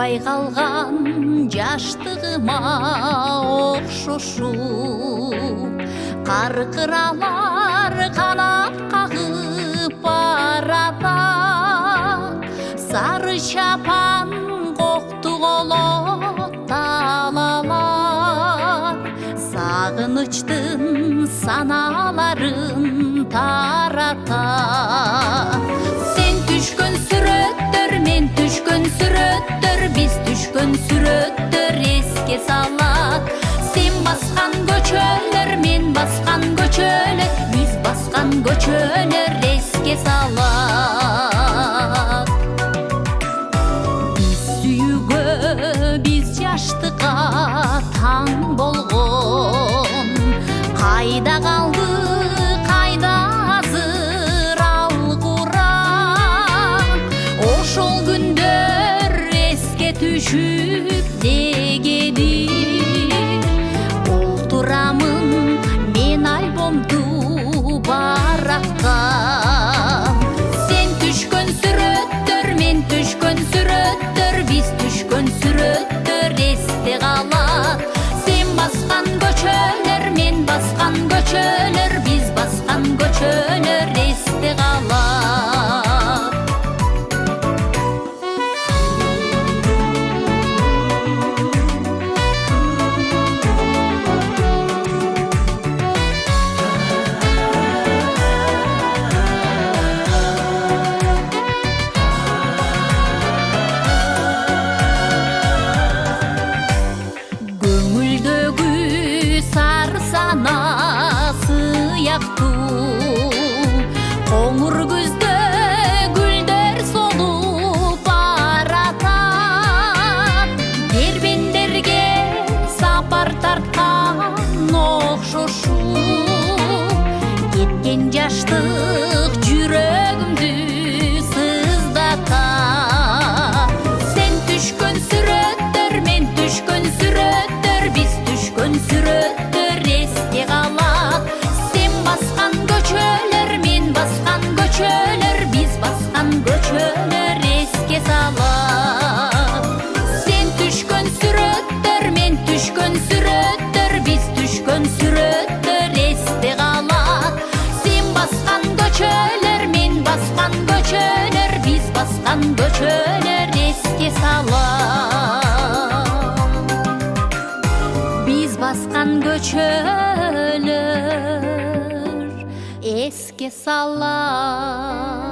байғалған жаштығыма оқшошуп қарқыралар қанат қағып барада сары шапан қоқты қолот талалар сағыныштың саналарын тарата сен түшкөн сүрөттөр мен түшкөн сүрөттөр биз түшкөн сүрөттөр эске салат сен басқан көчөлөр мен басқан көчөлөр биз басқан көчөлөр эске салат биз сүйүүгө биз жаштыкка таң болгон кайда калды кайда азыр алгуран ошол күндөр эске түшүп дегеним олтурамын мен альбомду баракка сен түшкөн сүрөттөр мен түшкөн сүрөттөр биз түшкөн сүрөттөр эсте калат сен баскан көчөлөр мен баскан көчөлөр биз баскан көчөлөр эсте калат Қоңыр күзде гүлдер солуп баратат Дербендерге сапар тарткан окшошуп кеткен жаштык жүрөгүмдү сыздатат Сен түшкөн сүрөттөр мен түшкөн сүрөттөр биз түшкөн сүрөттөр эсте калат Сен баскан көчөлөр мен баскан көчөлөр биз баскан көчөлөр эске салат Сен түшкөн сүрөттөр мен түшкөн сүрөттөр биз түшкөн сүрөттөр эсте калат Сен баскан көчөлөр мен баскан көчөлөр биз баскан көчөлөр эске салат Биз баскан көчөлөр эске салат